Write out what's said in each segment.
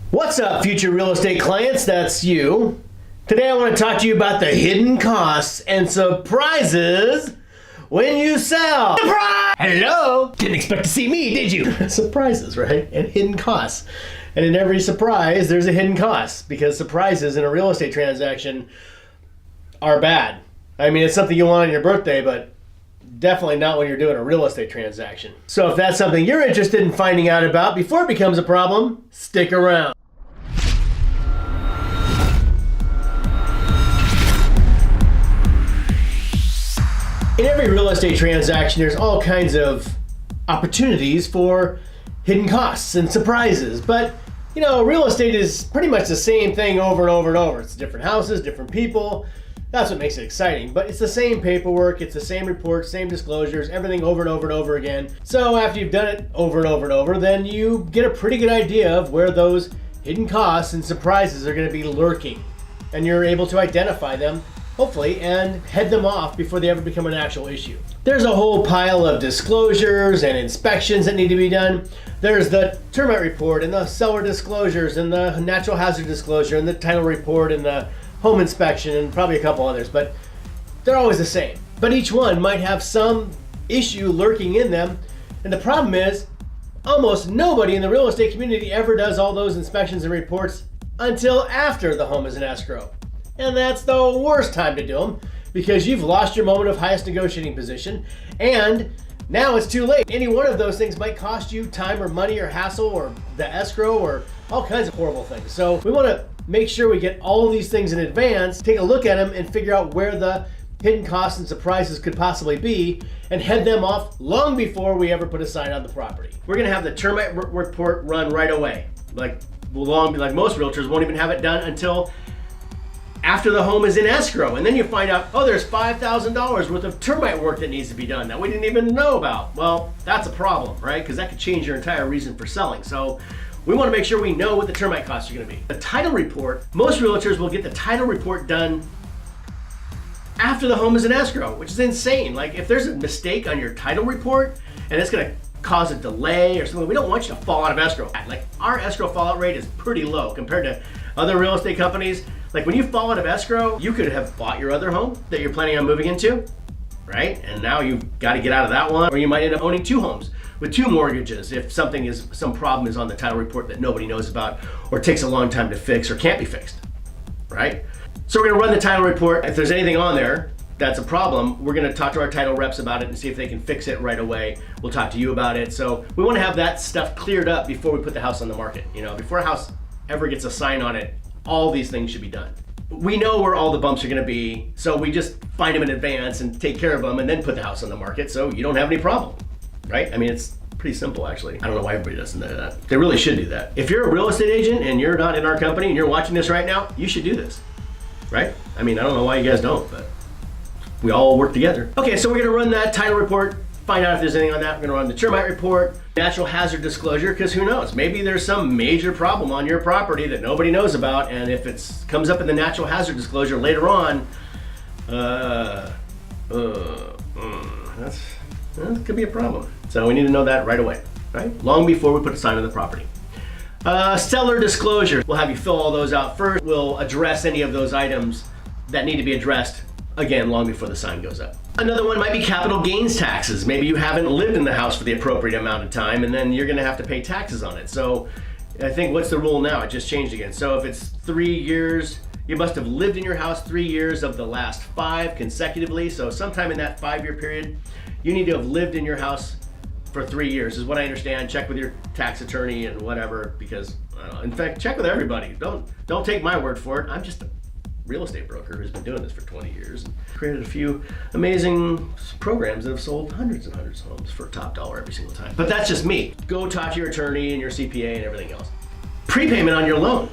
What's up, future real estate clients? That's you. Today I want to talk to you about the hidden costs and surprises when you sell. Surprise! Hello? Didn't expect to see me, did you? Surprises, right? And hidden costs. And in every surprise, there's a hidden cost, because surprises in a real estate transaction are bad. I mean, it's something you want on your birthday, but definitely not when you're doing a real estate transaction. So if that's something you're interested in finding out about before it becomes a problem, stick around. In every real estate transaction, there's all kinds of opportunities for hidden costs and surprises. But, you know, real estate is pretty much the same thing over and over and over. It's different houses, different people. That's what makes it exciting. But it's the same paperwork, it's the same reports, same disclosures, everything over and over and over again. So after you've done it over and over and over, then you get a pretty good idea of where those hidden costs and surprises are going to be lurking. And you're able to identify them, hopefully, and head them off before they ever become an actual issue. There's a whole pile of disclosures and inspections that need to be done. There's the termite report and the seller disclosures and the natural hazard disclosure and the title report and the home inspection and probably a couple others, but they're always the same. But each one might have some issue lurking in them. And the problem is, almost nobody in the real estate community ever does all those inspections and reports until after the home is in escrow. And that's the worst time to do them, because you've lost your moment of highest negotiating position, and now it's too late. Any one of those things might cost you time or money or hassle or the escrow or all kinds of horrible things. So we want to make sure we get all these things in advance, take a look at them, and figure out where the hidden costs and surprises could possibly be, and head them off long before we ever put a sign on the property. We're going to have the termite report run right away. Like most realtors won't even have it done until after the home is in escrow, and then you find out, oh, there's $5,000 worth of termite work that needs to be done that we didn't even know about. Well, that's a problem, right? Because that could change your entire reason for selling. So we want to make sure we know what the termite costs are going to be. The title report, most realtors will get the title report done after the home is in escrow, which is insane. Like, if there's a mistake on your title report and it's going to cause a delay or something, we don't want you to fall out of escrow. Like, our escrow fallout rate is pretty low compared to other real estate companies. Like, when you fall out of escrow, you could have bought your other home that you're planning on moving into, right? And now you've got to get out of that one, or you might end up owning two homes with two mortgages if some problem is on the title report that nobody knows about, or takes a long time to fix, or can't be fixed, right? So we're gonna run the title report. If there's anything on there that's a problem, we're gonna talk to our title reps about it and see if they can fix it right away. We'll talk to you about it. So we wanna have that stuff cleared up before we put the house on the market. You know, before a house ever gets a sign on it, all these things should be done. We know where all the bumps are gonna be, so we just find them in advance and take care of them and then put the house on the market so you don't have any problem, right? I mean, it's pretty simple, actually. I don't know why everybody doesn't do that. They really should do that. If you're a real estate agent and you're not in our company and you're watching this right now, you should do this, right? I mean, I don't know why you guys don't, but we all work together. Okay, so we're gonna run that title report, find out if there's anything on that. We're gonna run the termite report, natural hazard disclosure, because who knows? Maybe there's some major problem on your property that nobody knows about, and if it comes up in the natural hazard disclosure later on, that could be a problem. So we need to know that right away, right? Long before we put a sign on the property. Seller disclosure. We'll have you fill all those out first. We'll address any of those items that need to be addressed, again, long before the sign goes up. Another one might be capital gains taxes. Maybe you haven't lived in the house for the appropriate amount of time, and then you're gonna have to pay taxes on it. So I think, what's the rule now? It just changed again. So if it's 3 years, you must have lived in your house 3 years of the last 5 consecutively. So sometime in that 5-year period, you need to have lived in your house for 3 years, is what I understand. Check with your tax attorney and whatever, because, in fact, check with everybody. Don't take my word for it. I'm just a real estate broker who's been doing this for 20 years and created a few amazing programs that have sold hundreds and hundreds of homes for top dollar every single time. But that's just me. Go talk to your attorney and your CPA and everything else. Prepayment on your loan,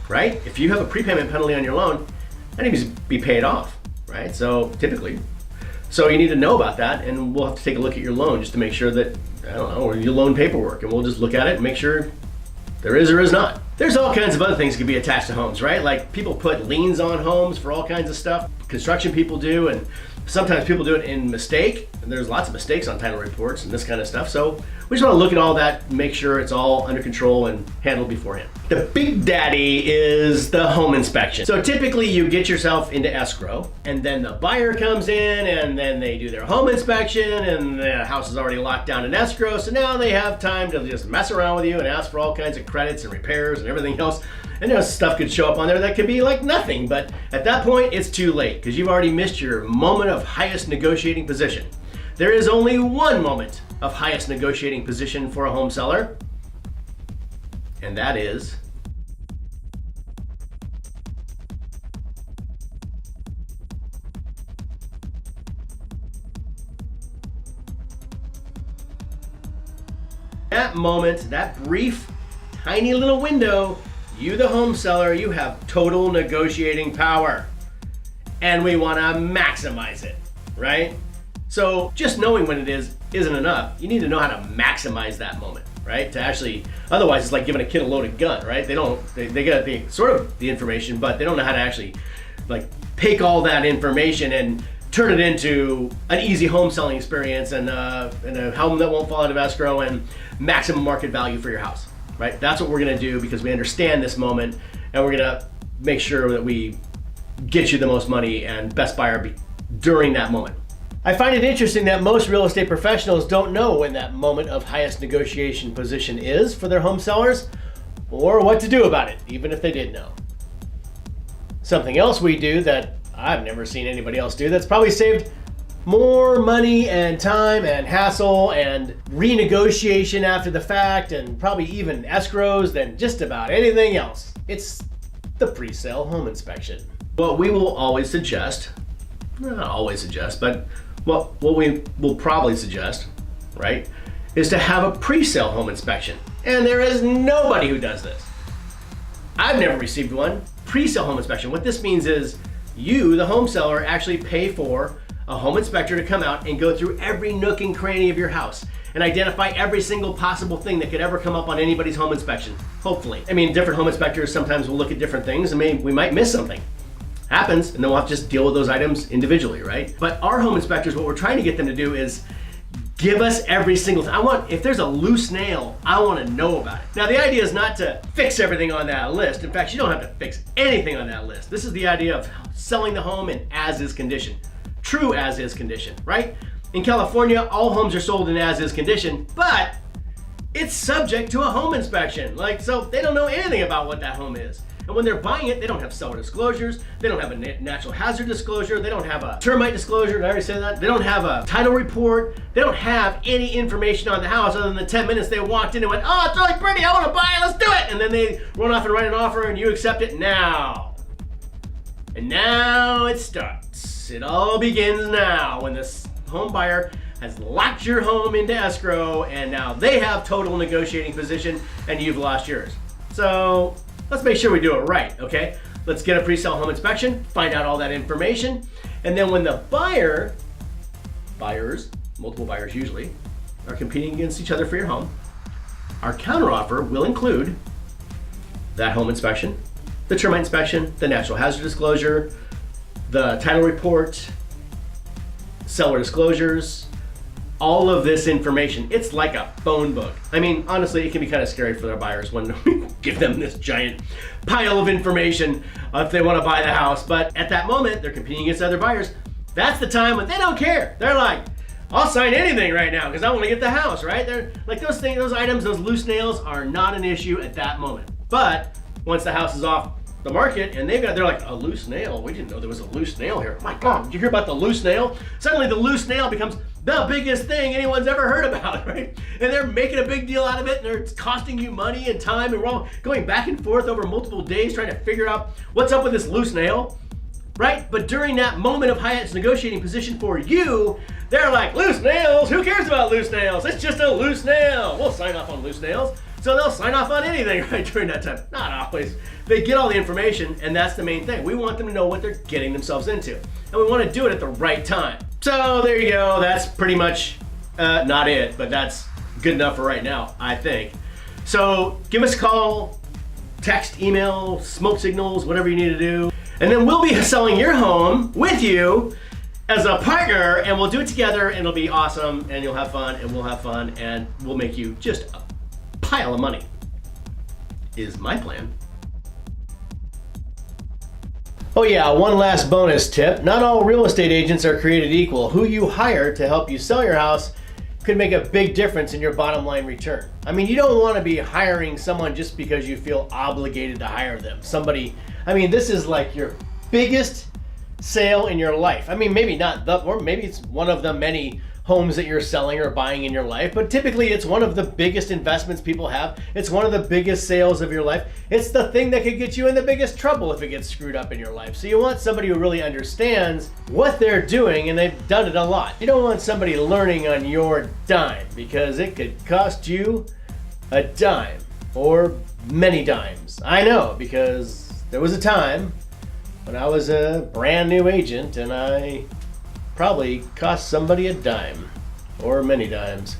right? If you have a prepayment penalty on your loan, that needs to be paid off, right? So typically, so you need to know about that, and we'll have to take a look at your loan just to make sure that, I don't know, or your loan paperwork, and we'll just look at it and make sure there is or is not. There's all kinds of other things that can be attached to homes, right? Like, people put liens on homes for all kinds of stuff. Construction people do, and sometimes people do it in mistake. And there's lots of mistakes on title reports and this kind of stuff. So we just want to look at all that, make sure it's all under control and handled beforehand. The big daddy is the home inspection. So typically you get yourself into escrow, and then the buyer comes in and then they do their home inspection, and the house is already locked down in escrow. So now they have time to just mess around with you and ask for all kinds of credits and repairs and everything else. And stuff could show up on there that could be like nothing, but at that point it's too late because you've already missed your moment of highest negotiating position. There is only one moment of highest negotiating position for a home seller, and that is that moment, that brief, tiny little window. You, the home seller, you have total negotiating power, and we want to maximize it, right? So just knowing when it is isn't enough. You need to know how to maximize that moment, right? To actually, otherwise it's like giving a kid a loaded gun, right? They get the sort of the information, but they don't know how to actually like take all that information and turn it into an easy home selling experience and a home that won't fall out of escrow and maximum market value for your house. Right? That's what we're gonna do because we understand this moment, and we're gonna make sure that we get you the most money and best buyer during that moment. I find it interesting that most real estate professionals don't know when that moment of highest negotiation position is for their home sellers, or what to do about it, even if they did know. Something else we do that I've never seen anybody else do that's probably saved more money and time and hassle and renegotiation after the fact and probably even escrows than just about anything else. It's the pre-sale home inspection. What we will always suggest, not always suggest, but what we will probably suggest, right, is to have a pre-sale home inspection. And there is nobody who does this. I've never received one. Pre-sale home inspection. What this means is you, the home seller, actually pay for a home inspector to come out and go through every nook and cranny of your house and identify every single possible thing that could ever come up on anybody's home inspection, hopefully. I mean, different home inspectors sometimes will look at different things. I mean, we might miss something. Happens, and then we'll have to just deal with those items individually, right? But our home inspectors, what we're trying to get them to do is give us every single thing. If there's a loose nail, I want to know about it. Now, the idea is not to fix everything on that list. In fact, you don't have to fix anything on that list. This is the idea of selling the home in as-is condition. True as-is condition, right? In California, all homes are sold in as-is condition, but it's subject to a home inspection. So they don't know anything about what that home is. And when they're buying it, they don't have seller disclosures, they don't have a natural hazard disclosure, they don't have a termite disclosure, did I already say that? They don't have a title report, they don't have any information on the house other than the 10 minutes they walked in and went, oh, it's really pretty, I want to buy it, let's do it! And then they run off and write an offer and you accept it now. And now it starts. It all begins now when this home buyer has locked your home into escrow and now they have total negotiating position and you've lost yours. So let's make sure we do it right, okay? Let's get a pre-sale home inspection, find out all that information, and then when the buyers, multiple buyers usually, are competing against each other for your home, our counteroffer will include that home inspection, the termite inspection, the natural hazard disclosure, the title report, seller disclosures, all of this information. It's like a phone book. I mean, honestly, it can be kind of scary for their buyers when we give them this giant pile of information if they want to buy the house. But at that moment, they're competing against other buyers. That's the time when they don't care. They're like, I'll sign anything right now because I want to get the house, right? They're like those things, those items, those loose nails are not an issue at that moment. But once the house is off the market and they're like, a loose nail? We didn't know there was a loose nail here. My God, did you hear about the loose nail? Suddenly the loose nail becomes the biggest thing anyone's ever heard about, right? And they're making a big deal out of it and it's costing you money and time and we're all going back and forth over multiple days trying to figure out what's up with this loose nail, right? But during that moment of highest negotiating position for you, they're like, loose nails? Who cares about loose nails? It's just a loose nail. We'll sign off on loose nails. So they'll sign off on anything right during that time. Not always. They get all the information and that's the main thing. We want them to know what they're getting themselves into. And we want to do it at the right time. So there you go. That's pretty much not it, but that's good enough for right now, I think. So give us a call, text, email, smoke signals, whatever you need to do. And then we'll be selling your home with you as a partner, and we'll do it together, and it'll be awesome, and you'll have fun, and we'll have fun, and we'll make you just a pile of money, is my plan. Oh yeah, one last bonus tip. Not all real estate agents are created equal. Who you hire to help you sell your house could make a big difference in your bottom line return. I mean, you don't want to be hiring someone just because you feel obligated to hire them. This is like your biggest sale in your life. I mean, maybe not or maybe it's one of the many homes that you're selling or buying in your life, but typically it's one of the biggest investments people have. It's one of the biggest sales of your life. It's the thing that could get you in the biggest trouble if it gets screwed up in your life. So you want somebody who really understands what they're doing, and they've done it a lot. You don't want somebody learning on your dime, because it could cost you a dime or many dimes. I know, because there was a time when I was a brand new agent and I probably cost somebody a dime or many dimes.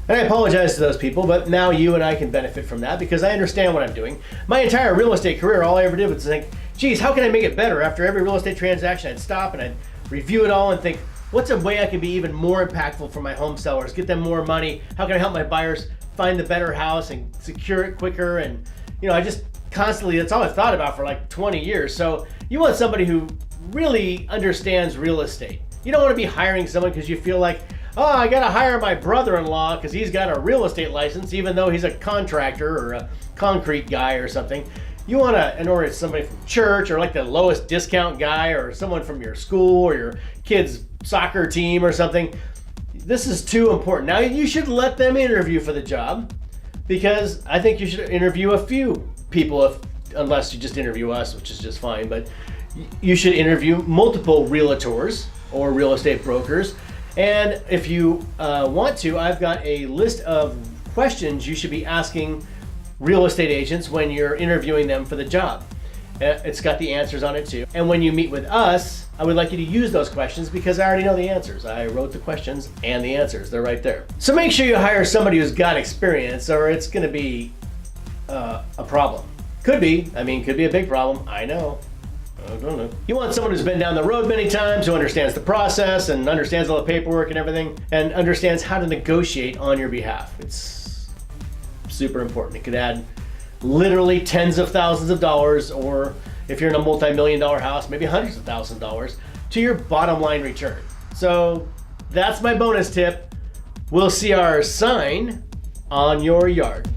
And I apologize to those people, but now you and I can benefit from that because I understand what I'm doing. My entire real estate career, all I ever did was think, geez, how can I make it better? After every real estate transaction, I'd stop and I'd review it all and think, what's a way I can be even more impactful for my home sellers, get them more money? How can I help my buyers find the better house and secure it quicker? And I just constantly, that's all I've thought about for like 20 years. So you want somebody who really understands real estate. You don't want to be hiring someone because you feel like, oh, I got to hire my brother-in-law because he's got a real estate license, even though he's a contractor or a concrete guy or something. You want to, or it's somebody from church or like the lowest discount guy or someone from your school or your kid's soccer team or something. This is too important. Now, you should let them interview for the job, because I think you should interview a few people, unless you just interview us, which is just fine, but you should interview multiple realtors or real estate brokers. And if you want to, I've got a list of questions you should be asking real estate agents when you're interviewing them for the job. It's got the answers on it too. And when you meet with us, I would like you to use those questions because I already know the answers. I wrote the questions and the answers. They're right there. So make sure you hire somebody who's got experience, or it's going to be a problem. Could be a big problem. I know. I don't know. You want someone who's been down the road many times, who understands the process and understands all the paperwork and everything, and understands how to negotiate on your behalf. It's super important. It could add literally tens of thousands of dollars, or if you're in a multi-million-dollar house, maybe hundreds of thousands of dollars to your bottom line return. So that's my bonus tip. We'll see our sign on your yard.